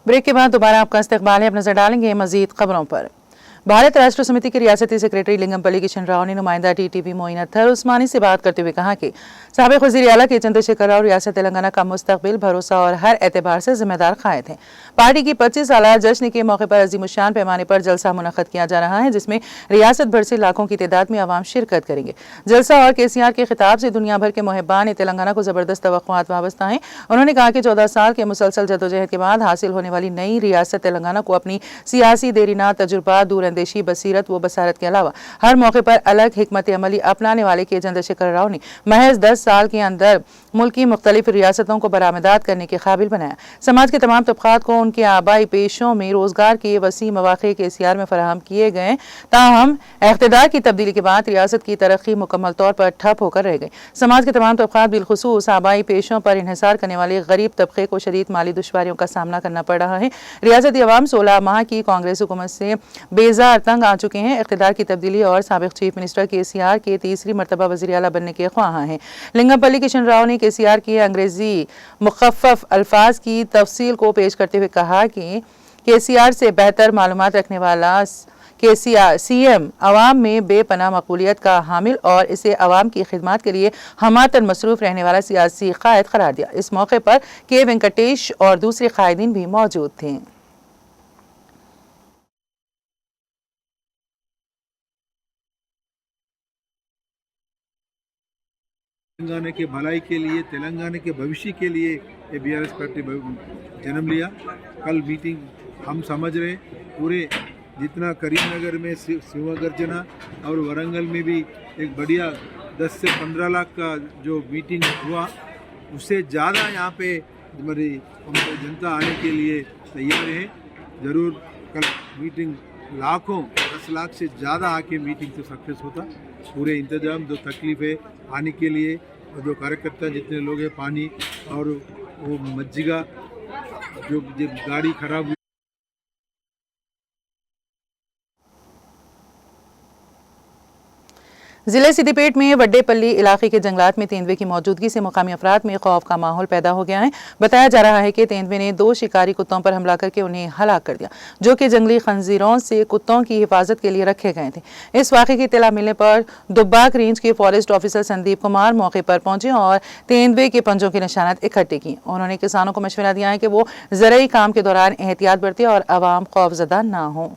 Break के बाद दोबारा आपका इस्तकबाल है। अब नजर डालेंगे मजीद खबरों पर। भारत राष्ट्र समिति के रियासती सेक्रेटरी लिंगमपल्ली किशन राव ने नुमाइंदा टीटीवी मोइन अख्तर उस्मानी से बात करते हुए कहा कि साबिक वज़ीर आला के चंद्रशेखर राव रियासत तेलंगाना का मुस्तकबिल, भरोसा और हर एतबार से जिम्मेदार कायद हैं। पार्टी की 25 साला जश्न के मौके पर अजीमुशान पैमाने पर जलसा मुनक्कद किया जा रहा है, जिसमें रियासत भर से लाखों की तादाद में आवाम शिरकत करेंगे। जलसा और KCR के खिताब से दुनिया भर के मुहिब्बान तेलंगाना को जबरदस्त तवक्कुआत वाबस्ता हैं। उन्होंने कहा कि 14 साल के मुसलसल जदोजहद के बाद हासिल होने वाली नई रियासत तेलंगाना को अपनी सियासी देरीना तजुर्बा, दूरअंदेशी, बसीरत व बसारत के अलावा हर मौके पर अलग हिकमत अमली अपनाने वाले के चंद्रशेखर राव ने महज 10 साल के अंदर मुल्क की मुख्तलिफ रियासतों को बरामदात करने के काबिल बनाया। समाज के तमाम तबकात को उनके आबाई पेशों में रोजगार के वसी मौक़े KCR में फराहम किए गए। ताहम इक़्तिदार की तब्दीली के बाद रियासत की तरक्की मुकम्मल तौर पर ठप होकर रह गई। समाज के तमाम तबकात बिलखुसूस आबाई पेशों पर इन्हिसार करने वाले गरीब तबके को शदीद माली दुश्वारियों का सामना करना पड़ रहा है। रियासती अवाम 16 माह की कांग्रेस हुकूमत से बेजार तंग आ चुके हैं। इक़्तिदार की तब्दीली और साबिक चीफ मिनिस्टर KCR के तीसरी मरतबा वज़ीर आला बनने के ख्वाहां हैं। लिंगमपल्ली किशन राव ने KCR के अंग्रेजी मुखफ़्फ़फ़ अल्फाज की तफसील को पेश करते हुए कहा कि KCR से बेहतर मालूमात रखने वाला KCR CM अवाम में बेपनाह मकबूलियत का हामिल और इसे अवाम की खिदमत के लिए हमातन मसरूफ रहने वाला सियासी कायद करार दिया। इस मौके पर K वेंकटेश और दूसरे कायदीन भी मौजूद थे। तेलंगाना के भलाई के लिए, तेलंगाना के भविष्य के लिए ये BRS पार्टी जन्म लिया। कल मीटिंग हम समझ रहे पूरे जितना करीमनगर में सिंहगर्जना और वरंगल में भी एक बढ़िया 10 से 15 लाख का जो मीटिंग हुआ, उससे ज़्यादा यहाँ पे हमारी जनता आने के लिए तैयार है। ज़रूर कल मीटिंग लाखों 10 लाख से ज़्यादा आके मीटिंग से सक्सेस होता। पूरे इंतजाम जो तकलीफ है आने के लिए और जो कार्यकर्ता जितने लोग हैं, पानी और वो मज्जिगा जो गाड़ी खराब हुई। जिले सिद्दीपेट में वड्डेपल्ली इलाके के जंगलात में तेंदुए की मौजूदगी से मुकामी अफराद में खौफ का माहौल पैदा हो गया है। बताया जा रहा है कि तेंदुए ने 2 शिकारी कुत्तों पर हमला करके उन्हें हलाक कर दिया, जो कि जंगली खंजीरों से कुत्तों की हिफाजत के लिए रखे गए थे। इस वाक़े की इत्तला मिलने पर दुब्बाक रेंज के फॉरेस्ट ऑफिसर संदीप कुमार मौके पर पहुंचे और तेंदुए के पंजों की निशानात इकट्ठे की। उन्होंने किसानों को मशवरा दिया है कि वो ज़रूरी काम के दौरान एहतियात बरतें और आवाम खौफजदा ना हो।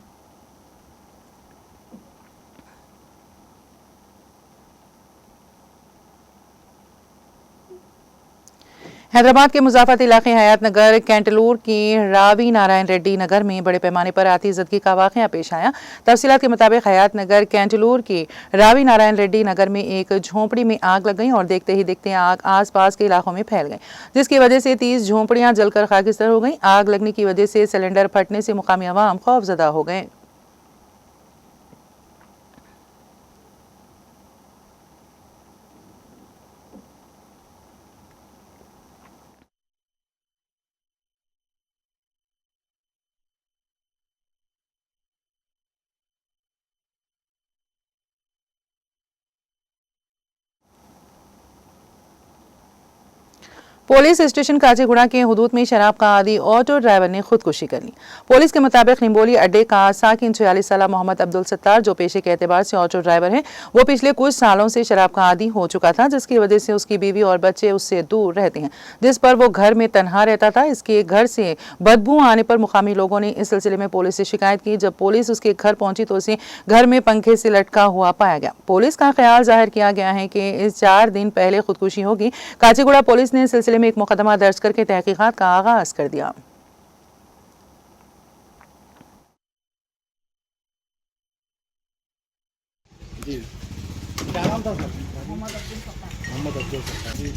हैदराबाद के मुज़ाफ़त इलाके हयात नगर कैंटलूर के रावी नारायण रेड्डी नगर में बड़े पैमाने पर आतिशज़दगी का वाक़या पेश आया। तफसीलात के मुताबिक हयात नगर कैंटलूर के रावी नारायण रेड्डी नगर में एक झोंपड़ी में आग लग गई और देखते ही देखते आग आसपास के इलाकों में फैल गई, जिसकी वजह से 30 झोंपड़ियां जलकर खाकिस्तर हो गई। आग लगने की वजह से सिलेंडर फटने से मुकामी अवाम खौफजदा हो गए। पुलिस स्टेशन काचीगुड़ा के हुदूद में शराब का आदी ऑटो ड्राइवर ने खुदकुशी कर ली। पुलिस के मुताबिक निम्बोली अड्डे का साकिन 46 साला मोहम्मद अब्दुल सत्तार, जो पेशे के एतबार से ऑटो ड्राइवर है, वो पिछले कुछ सालों से शराब का आदी हो चुका था, जिसकी वजह से उसकी बीवी और बच्चे उससे दूर रहते हैं, जिस पर वो घर में तनहा रहता था। इसके घर से बदबू आने पर मुकामी लोगों ने इस सिलसिले में पुलिस से शिकायत की। जब पुलिस उसके घर पहुंची तो उसे घर में पंखे से लटका हुआ पाया गया। पुलिस का ख्याल जाहिर किया गया है कि इस 4 दिन पहले खुदकुशी होगी। काचीगुड़ा पुलिस ने इस सिलसिले में एक मुकदमा दर्ज करके तहकीकात का आगाज कर दिया। जी क्या नाम था सर? मोहम्मद अब्दुल सत्तार। जी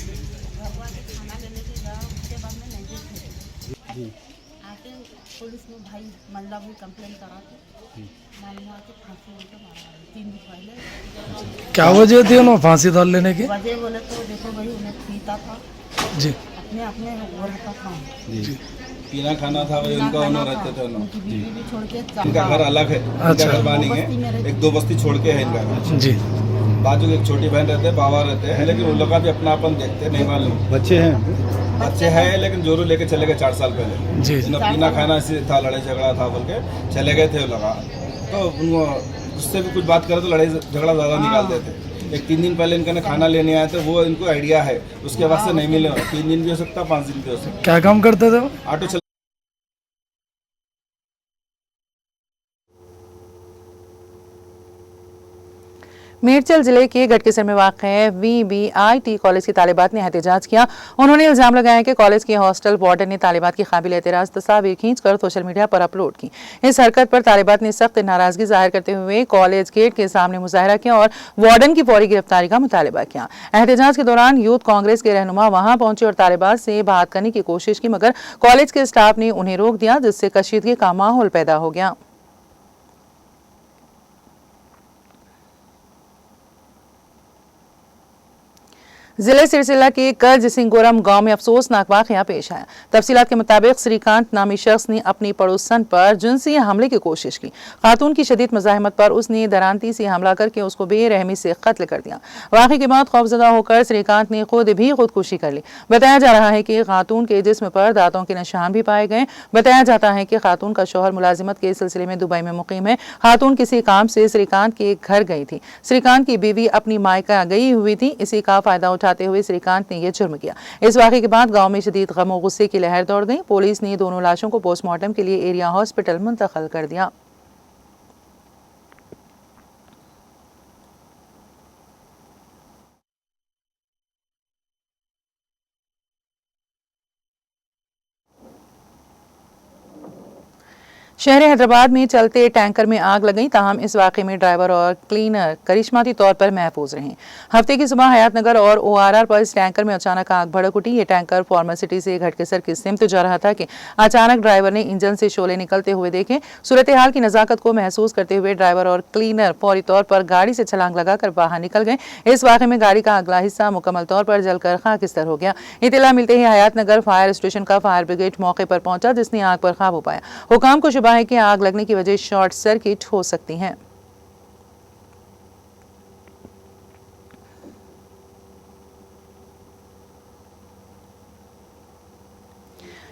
आके पुलिस में भाई महिला भी कंप्लेन करा के मालूम हुआ कि फांसी उनको मारा है 3 दिन पहले। क्या वजह थी उन्होंने फांसी डाल लेने की? वजह बोले तो देखो भाई उन्हें पीता था, जी अपने अपने वो रहता था, जी पीना खाना था वही उनका, खाना उन्होंने था, रहते थे उन्होंने। उनकी बीवी भी छोड़ के इनका घर अलग है, इनका अच्छा। घर बानी है, बस्ती में रहते। 1-2 बस्ती छोड़ के है इनका घर। जी बाजू एक छोटी बहन रहते हैं, बाबा रहते हैं, लेकिन उन लोग का भी अपना अपन देखते नहीं मालूम। बच्चे हैं, बच्चे हैं लेकिन जोरू लेके चले गए 4 साल पहले। जी इन्हें पीना खाना ऐसे था, लड़ाई झगड़ा था बोल के चले गए थे वो लोग। तो उनको उससे भी कुछ बात करे तो लड़ाई झगड़ा ज़्यादा निकाल देते। एक 3 दिन पहले इनका खाना लेने आए थे, वो इनको आइडिया है, उसके बाद से नहीं मिले। 3 दिन भी हो सकता, 5 दिन भी हो सकता। क्या काम करते थे वो? ऑटो चल मेरचल जिले के गटकेसर में वाक़ VBIT कॉलेज की तालिबात ने एहतजाज किया। उन्होंने इल्ज़ाम लगाया कि कॉलेज के हॉस्टल वार्डन ने तालिबात की काबिल एतराज़ तस्वीर खींचकर सोशल मीडिया पर अपलोड की। इस हरकत पर तालिबात ने सख्त नाराज़गी जाहिर करते हुए कॉलेज गेट के सामने मुजाहरा किया और वार्डन की फौरी गिरफ्तारी का मुतालबा किया। एहतजाज के दौरान यूथ कांग्रेस के रहनुमा वहां पहुंचे और तालिबात से बात करने की कोशिश की, मगर कॉलेज के स्टाफ ने उन्हें रोक दिया, जिससे कशीदगी का माहौल पैदा हो गया। जिले सिरसिला के कर्ज सिंगोरम गांव में अफसोसनाक वाकया पेश आया। तफसीलात के मुताबिक श्रीकांत नामी शख्स ने अपनी पड़ोसन पर जिनसी हमले की कोशिश की। खातून की शदीद मज़ाहमत पर उसने दरांती से हमला करके उसको बेरहमी से कत्ल कर दिया। वाक़े के बाद खौफजदा होकर श्रीकांत ने खुद भी खुदकुशी कर ली। बताया जा रहा है कि खातून के जिस्म पर दांतों के निशान भी पाए गए। बताया जाता है कि खातून का शौहर मुलाजिमत के सिलसिले में दुबई में मुकीम है। खातून किसी काम से श्रीकांत के घर गई थी। श्रीकांत की बीवी अपनी मायका गई हुई थी। इसी का फायदा उठाते हुए श्रीकांत ने यह जुर्म किया। इस वाक़े के बाद गांव में शदीद गम और गुस्से की लहर दौड़ गई। पुलिस ने दोनों लाशों को पोस्टमार्टम के लिए एरिया हॉस्पिटल मुंतकिल कर दिया। शहर हैदराबाद में चलते टैंकर में आग लग गई, ताहम इस वाक़े में ड्राइवर और क्लीनर करिश्माती तौर पर महफूज रहे। हफ्ते की सुबह हयात नगर और ORR पर इस टैंकर में अचानक आग भड़क उठी। ये टैंकर फार्मासिटी से घटकेसर की सिमत जा रहा था कि अचानक ड्राइवर ने इंजन से शोले निकलते हुए देखे। सूरत हाल की नज़ाकत को महसूस करते हुए ड्राइवर और क्लीनर फौरी तौर पर गाड़ी से छलांग लगाकर बाहर निकल गए। इस वाक़े में गाड़ी का अगला हिस्सा मुकम्मल तौर पर जलकर खाकिस्तर हो गया। इत्तला मिलते ही हयात नगर फायर स्टेशन का फायर ब्रिगेड मौके पर पहुंचा, जिसने आग पर काबू पाया। हुकाम को शुबा है कि आग लगने की वजह शॉर्ट सर्किट हो सकती है।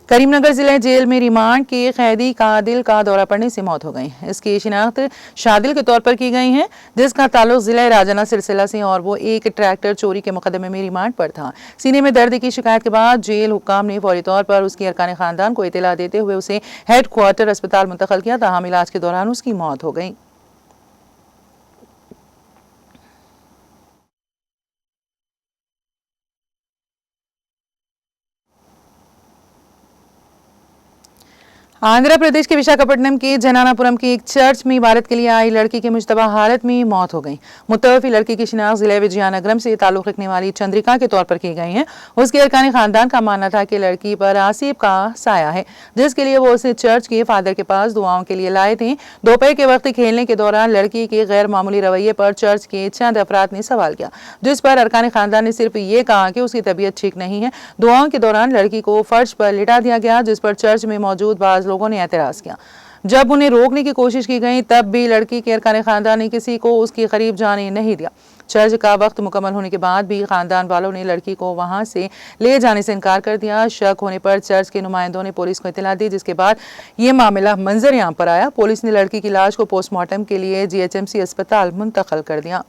करीमनगर जिले जेल में रिमांड के कैदी कादिल का दौरा पड़ने से मौत हो गई। इसकी शिनाख्त शादिल के तौर पर की गई है, जिसका ताल्लुक जिला राजाना सिलसिला से और वो एक ट्रैक्टर चोरी के मुकदमे में रिमांड पर था। सीने में दर्द की शिकायत के बाद जेल हुक्काम ने फौरी तौर पर उसकी अरकान खानदान को इतला देते हुए उसे हेड क्वार्टर अस्पताल मुंतकिल किया, ताहम इलाज के दौरान उसकी मौत हो गई। आंध्र प्रदेश के विशाखापट्टनम के जनानापुरम के एक चर्च में इबादत के लिए आई लड़की की मुश्तबा हालत में मौत हो गई। मुतवफ़ी लड़की की शिनाख्त जिले विजयनगरम से ताल्लुक़ रखने वाली चंद्रिका के तौर पर की गई है। उसके अरकान खानदान का मानना था कि लड़की पर आसिफ का साया है, जिसके लिए वो उसे चर्च के फादर के पास दुआओं के लिए लाए थे। दोपहर के वक्त खेलने के दौरान लड़की के गैर मामूली रवैये पर चर्च के चंद अफराद ने सवाल किया, जिस पर अरकान खानदान ने सिर्फ ये कहा कि उसकी तबीयत ठीक नहीं है। दुआओं के दौरान लड़की को फर्श पर लिटा दिया गया, जिस पर चर्च में मौजूद बाज़ लोगों ने एतराज़ किया। जब उन्हें रोकने की कोशिश की गई, तब भी लड़की के अरकान खानदान ने किसी को उसके करीब जाने नहीं दिया। चर्च का वक्त मुकम्मल होने के बाद भी खानदान वालों ने लड़की को वहां से ले जाने से इनकार कर दिया। शक होने पर चर्च के नुमाइंदों ने पुलिस को इत्तला दी, जिसके बाद ये मामला मंजर-ए-आम पर आया। पुलिस ने लड़की की लाश को पोस्टमार्टम के लिए GHMC अस्पताल मुंतकिल कर दिया।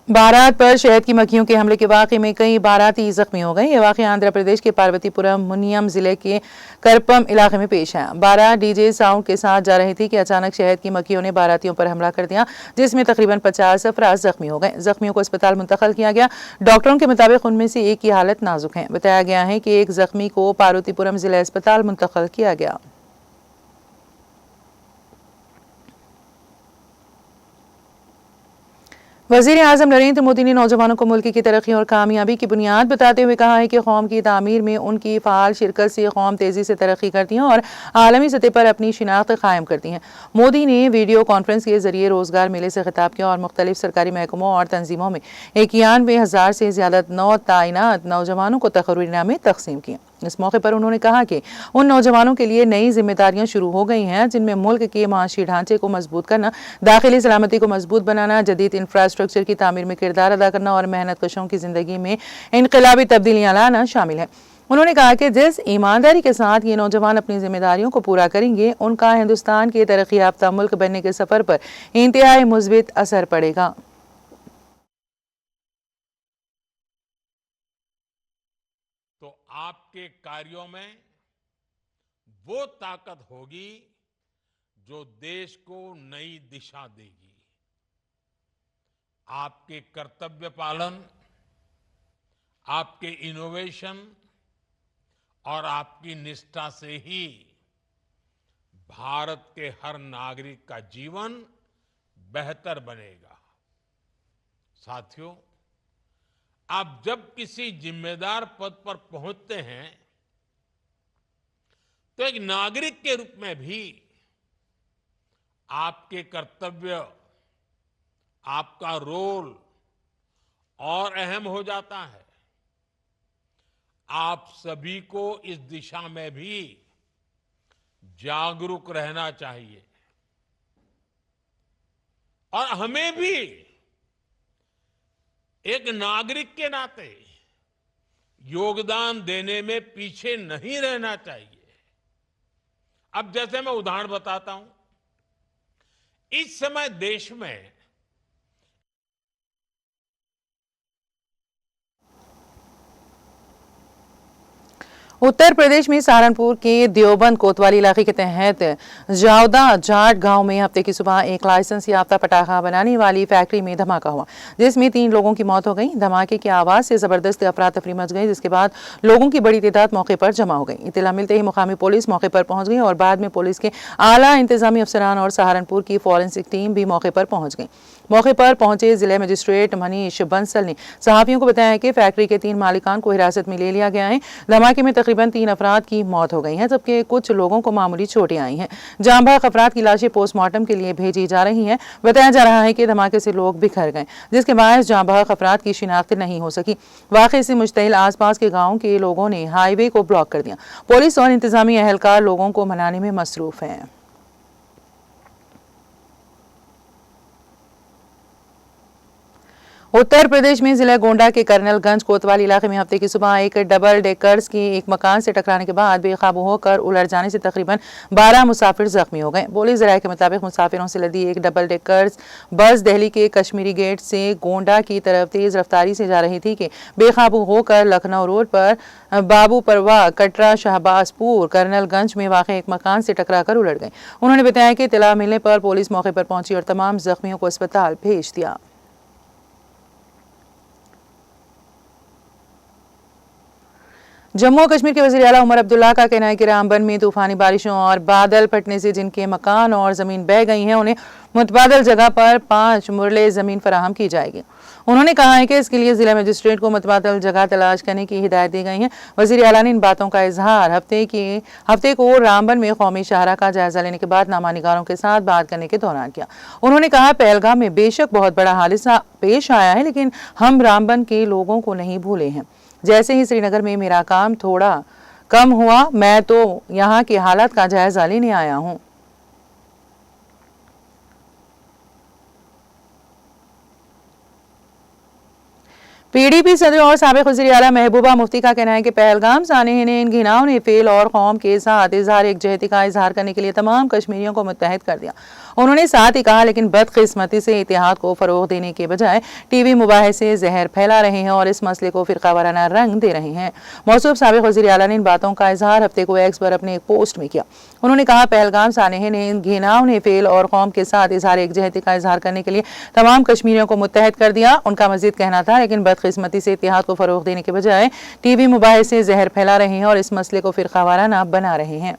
बारात पर शहद की मक्खियों के हमले के वाक़े में कई बाराती जख्मी हो गए। ये वाक़या आंध्र प्रदेश के पार्वतीपुरम मुनियम जिले के करपम इलाके में पेश आया। बारात DJ साउंड के साथ जा रही थी कि अचानक शहद की मक्खियों ने बारातियों पर हमला कर दिया, जिसमें तकरीबन 50 अफराद जख्मी हो गए। जख्मियों को अस्पताल मुंतकिल किया गया। डॉक्टरों के मुताबिक उनमें से एक की हालत नाजुक है। बताया गया है कि एक जख्मी को पार्वतीपुरम जिला अस्पताल मुंतकिल किया गया। वज़ीर आज़म नरेंद्र मोदी ने नौजवानों को मुल्क की तरक्की और कामयाबी की बुनियाद बताते हुए कहा है कि कौम की तामीर में उनकी फ़ाल शिरकत से कौम तेज़ी से तरक्की करती है और आलमी सतह पर अपनी शिनाख्त कायम करती हैं। मोदी ने वीडियो कॉन्फ्रेंस के जरिए रोज़गार मेले से खिताब किया और मुख्तलिफ सरकारी महकमों और तंजीमों में 91,000 से ज़्यादा नौ तैनात नौजवानों को तकर्री इनामें तकसीम किए। इस मौके पर उन्होंने कहा कि उन नौजवानों के लिए नई जिम्मेदारियां शुरू हो गई हैं जिनमें मुल्क के माशी ढांचे को मजबूत करना, दाखिली सलामती को मजबूत बनाना, जदीद इंफ्रास्ट्रक्चर की तामीर में किरदार अदा करना और मेहनत कशों की जिंदगी में इनकलाबी तब्दीलियां लाना शामिल है। उन्होंने कहा कि जिस ईमानदारी के साथ ये नौजवान अपनी जिम्मेदारियों को पूरा करेंगे, उनका हिंदुस्तान के तरक्की याफ्ता मुल्क बनने के सफर पर इंतहाई मुस्बित असर पड़ेगा। तो आपके कार्यों में वो ताकत होगी जो देश को नई दिशा देगी। आपके कर्तव्य पालन, आपके इनोवेशन और आपकी निष्ठा से ही भारत के हर नागरिक का जीवन बेहतर बनेगा। साथियों, आप जब किसी जिम्मेदार पद पर पहुंचते हैं तो एक नागरिक के रूप में भी आपके कर्तव्य, आपका रोल और अहम हो जाता है। आप सभी को इस दिशा में भी जागरूक रहना चाहिए और हमें भी एक नागरिक के नाते योगदान देने में पीछे नहीं रहना चाहिए। अब जैसे मैं उदाहरण बताता हूं, इस समय देश में उत्तर प्रदेश में सहारनपुर के देवबंद कोतवाली इलाके के तहत जावदा जाट गांव में हफ्ते की सुबह एक लाइसेंस याफ्ता पटाखा बनाने वाली फैक्ट्री में धमाका हुआ, जिसमें 3 लोगों की मौत हो गई। धमाके की आवाज से जबरदस्त अफरा तफरी मच गई, जिसके बाद लोगों की बड़ी तादाद मौके पर जमा हो गई। इत्तला मिलते ही मुकामी पुलिस मौके पर पहुंच गई और बाद में पुलिस के आला इंतजामी अफसरान और सहारनपुर की फॉरेंसिक टीम भी मौके पर पहुंच गई। मौके पर पहुंचे जिला मजिस्ट्रेट मनीष बंसल ने सहाफियों को बताया कि फैक्ट्री के 3 मालिकान को हिरासत में ले लिया गया है। धमाके में तकरीबन 3 अफराद की मौत हो गई है, जबकि कुछ लोगों को मामूली चोटें आई हैं। जांबाग अफराद की लाशें पोस्टमार्टम के लिए भेजी जा रही हैं। बताया जा रहा है कि धमाके से लोग बिखर गए, जिसके बायस जांबाग अफराद की शिनाख्त नहीं हो सकी। वाक़े से मुश्तइल आसपास के गाँव के लोगों ने हाईवे को ब्लॉक कर दिया। पुलिस और इंतजामी एहलकार लोगों को मनाने में मसरूफ हैं। उत्तर प्रदेश में जिला गोंडा के कर्नलगंज कोतवाली इलाके में हफ्ते की सुबह एक डबल डेकर्स की एक मकान से टकराने के बाद बेकाबू होकर उलट जाने से तकरीबन 12 मुसाफिर जख्मी हो गए। पुलिस ज़राए के मुताबिक मुसाफिरों से लदी एक डबल डेकर्स बस दिल्ली के कश्मीरी गेट से गोंडा की तरफ तेज रफ्तारी से जा रही थी कि बेकाबू होकर लखनऊ रोड पर बाबू परवा कटरा शहबाजपुर कर्नलगंज में वाक़ एक मकान से टकराकर उलट गई। उन्होंने बताया कि इत्तला मिलने पर पुलिस मौके पर पहुंची और तमाम जख्मियों को अस्पताल भेज दिया। जम्मू और कश्मीर के वज़ीर आला उमर अब्दुल्ला का कहना है कि रामबन में तूफानी बारिशों और बादल फटने से जिनके मकान और ज़मीन बह गई हैं, उन्हें मुतबादल जगह पर 5 मुरले ज़मीन फराहम की जाएगी। उन्होंने कहा है कि इसके लिए जिला मजिस्ट्रेट को मुतबादल जगह तलाश करने की हिदायत दी गई है। वज़ीर आला ने इन बातों का इजहार हफ्ते को रामबन में कौमी शाहरा का जायजा लेने के बाद नामानिगारों के साथ बात करने के दौरान किया। उन्होंने कहा, पहलगाम में बेशक बहुत बड़ा हादसा पेश आया है, लेकिन हम रामबन के लोगों को नहीं भूले हैं। जैसे ही श्रीनगर में मेरा काम थोड़ा कम हुआ, मैं तो यहाँ के हालात का जायजा लेने आया हूँ। पीडीपी सदर और साबिक वज़ीर आला महबूबा मुफ्ती का कहना है कि पहलगाम सानहे ने इन घिनौने फेल और कौम के साथ इजहार एकजहती का इजहार करने के लिए तमाम कश्मीरियों को मुत्तहद कर दिया। उन्होंने साथ ही कहा, लेकिन बदकिस्मती से इतिहाद को फरोग देने के बजाय टीवी मुबाहिसे जहर फैला रहे हैं और इस मसले को फिरकावाराना रंग दे रहे हैं। मौसूफ साबिक वज़ीर आला ने इन बातों का इजहार हफ्ते को एक्स पर अपने एक पोस्ट में किया। उन्होंने कहा, पहलगाम सानहे ने इन घिनौने फेल और कौम के साथ इजहार एकजहती का इजहार करने के लिए तमाम कश्मीरियों को मुत्तहद कर दिया। उनका मजीद कहना था, लेकिन बदकिस्मती से इतिहाद को फरोग देने के बजाय टीवी मुबाहिसे जहर फैला रहे हैं और इस मसले को फिरकावाराना बना रहे हैं।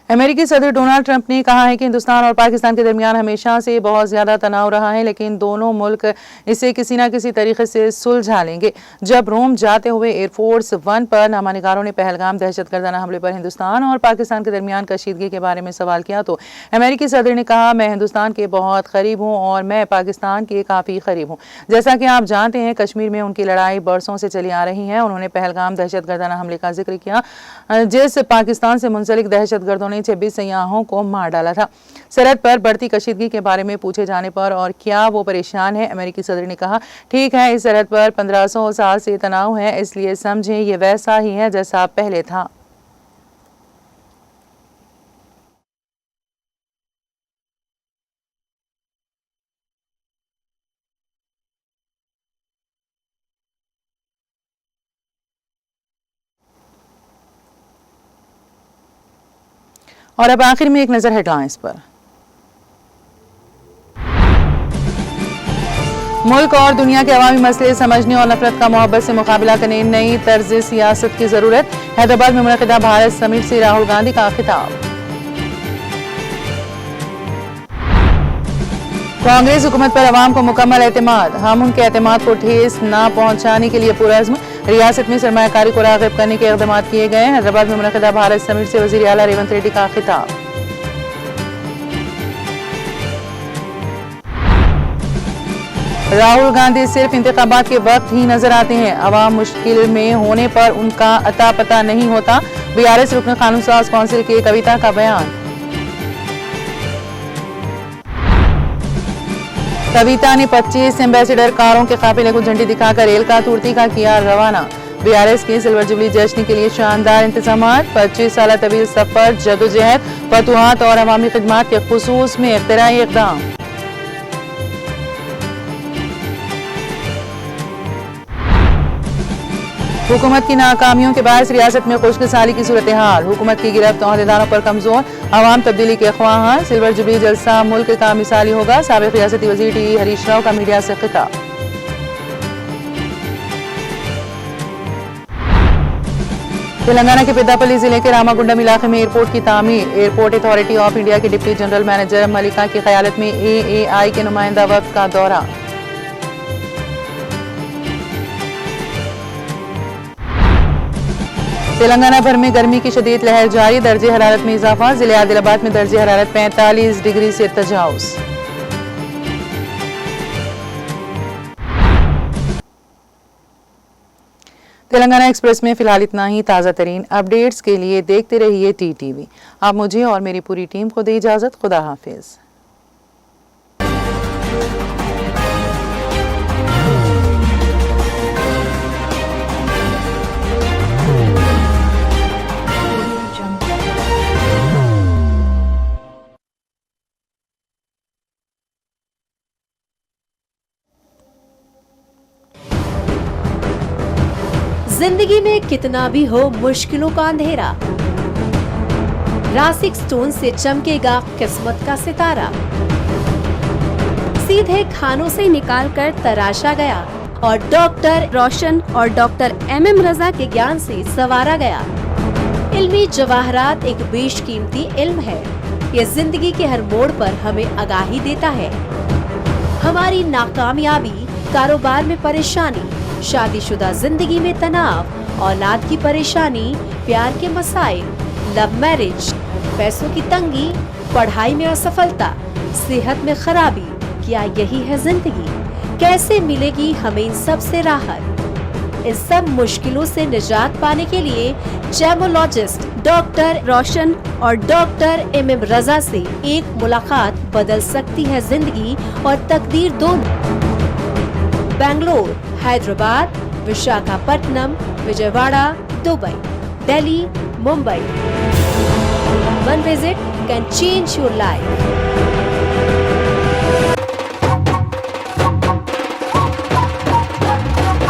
अमेरिकी सदर डोनाल्ड ट्रंप ने कहा है कि हिंदुस्तान और पाकिस्तान के दरमियान हमेशा से बहुत ज़्यादा तनाव रहा है, लेकिन दोनों मुल्क इसे किसी न किसी तरीके से सुलझा लेंगे। जब रोम जाते हुए एयरफोर्स वन पर नामानिगारों ने पहलगाम दहशतगर्दाना हमले पर हिंदुस्तान और पाकिस्तान के दरमियान कशीदगी के बारे में सवाल किया तो अमेरिकी सदर ने कहा, मैं हिंदुस्तान के बहुत करीब हूँ और मैं पाकिस्तान के काफ़ी करीब हूँ। जैसा कि आप जानते हैं, कश्मीर में उनकी लड़ाई बरसों से चली आ रही है। उन्होंने पहलगाम दहशतगर्दाना हमले का जिक्र किया, जिस पाकिस्तान से मुंसलिक दहशतगर्दों ने 26 सयाहों को मार डाला था। सरहद पर बढ़ती कशीदगी के बारे में पूछे जाने पर और क्या वो परेशान है, अमेरिकी सदर ने कहा, ठीक है, इस सरहद पर 1500 साल से तनाव है, इसलिए समझें ये वैसा ही है जैसा पहले था। और अब आखिर में एक नजर हेडलाइंस पर। मुल्क और दुनिया के अवामी मसले समझने और नफरत का मोहब्बत से मुकाबला करने नई तर्ज सियासत की जरूरत। हैदराबाद में मुनक़िदा भारत समिट से राहुल गांधी का खिताब। कांग्रेस हुकूमत पर अवाम को मुकम्मल एतमाद, हम उनके एतमाद को ठेस न पहुंचाने के लिए पुरअज़्म। रियासत में सरमायाकारी को राग़िब करने के इक़दाम किए गए। हैदराबाद में मुनक़िदा भारत समिट से वज़ीर आला रेवंत रेड्डी का खिताब। राहुल गांधी सिर्फ इंतखाबात के वक्त ही नजर आते हैं, अवाम मुश्किल में होने पर उनका अता पता नहीं होता। बीआरएस रुकन कानून साज कौंसिल की कविता का बयान। कविता ने 25 एम्बेसडर कारों के काफिले को झंडी दिखाकर रेल का तुर्ती का किया रवाना। बीआरएस के सिल्वर जुबली जश्न के लिए शानदार इंतजामात। 25 साल तवील सफर, जदोजहद, फतुहात और अवामी खिदमात के खुसूस में इख्तिराई इक़दाम। हुकूमत की नाकामियों के बायस रियासत में खुशकिसाली की सूरत हाल। हुकूमत की गिरफ्त अहदेदारों पर कमजोर, अवाम तब्दीली के ख्वाहां। सिल्वर जुबली जलसा मुल्क का मिसाली होगा। साबिक रियासती वजीर टी हरीश राव का मीडिया से खिताब। तेलंगाना के पेद्दापल्ली जिले के रामागुंडम इलाके में एयरपोर्ट की तामीर। एयरपोर्ट अथॉरिटी ऑफ इंडिया के डिप्टी जनरल मैनेजर मलिका की क़यादत में AAI के नुमाइंदा वफ्द का दौरा। तेलंगाना भर में गर्मी की शदीद लहर जारी, दर्जे हरारत में इजाफा। जिले आदिलाबाद में दर्जे हरारत 45 डिग्री से तजावुज। तेलंगाना एक्सप्रेस में फिलहाल इतना ही। ताज़ा तरीन अपडेट्स के लिए देखते रहिए TTV। आप मुझे और मेरी पूरी टीम को दें इजाज़त। खुदा हाफिज। जिंदगी में कितना भी हो मुश्किलों का अंधेरा, रासिक स्टोन से चमकेगा किस्मत का सितारा। सीधे खानों से निकाल कर तराशा गया और डॉक्टर रोशन और डॉक्टर MM रजा के ज्ञान से संवारा गया। इल्मी जवाहरात एक बेशकीमती इल्म है। ये जिंदगी के हर मोड़ पर हमें आगाही देता है। हमारी नाकामयाबी, कारोबार में परेशानी, शादीशुदा जिंदगी में तनाव, औलाद की परेशानी, प्यार के मसाइल, लव मैरिज, पैसों की तंगी, पढ़ाई में असफलता, सेहत में खराबी, क्या यही है जिंदगी? कैसे मिलेगी हमें इन सब से राहत? इन सब मुश्किलों से निजात पाने के लिए जेमोलॉजिस्ट डॉक्टर रोशन और डॉक्टर MM रजा से एक मुलाकात बदल सकती है जिंदगी और तकदीर दोनों। Bangalore, Hyderabad, Visakhapatnam, Vijayawada, Dubai, Delhi, Mumbai. One visit can change your life.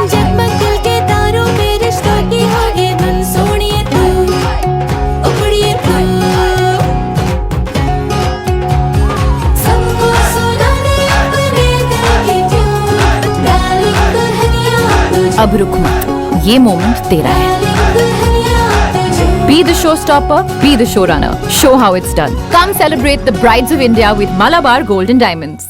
जगमग दिल के तारों में रिश्तों की होगी धुन, सोनिए तू, उखड़िए तू, सबको सुनाने अपने दिल की ट्यून, डार्लिंग दुल्हनिया तुझे, अब रुक मत, ये मोमेंट तेरा है। डार्लिंग दुल्हनिया तुझे। Be the showstopper, be the showrunner. Show how it's done. Come celebrate the Brides of India with Malabar Gold and Diamonds.